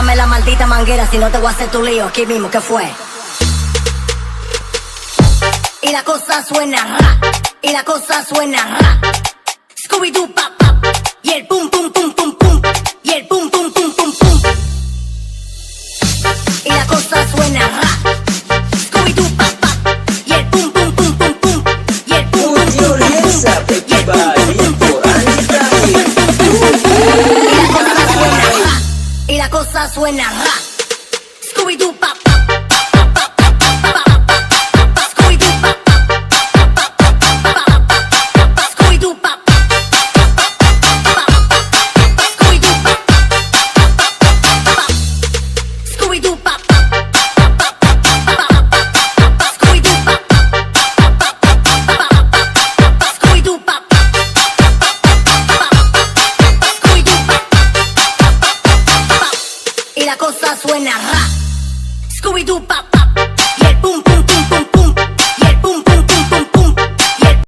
Pásame la maldita manguera, si no te voy a hacer tu lío aquí mismo, ¿qué fue? Y la cosa suena ra, y la cosa suena ra. Scooby-Doo, pap, pap, y el pum, pum, pum, pum, pum, y el pum, pum, pum, pum, pum. Y la cosa suena ra. Scooby-Doo, pap, pap, y el pum, pum, pum, pum, pum, y el pum, pum, pum, pum, pum, y el pum, pum, pum, pum. Y la cosa suena ra. Scooby-Doo, pap, pap. Y la cosa suena ra. Scooby-Doo, pap.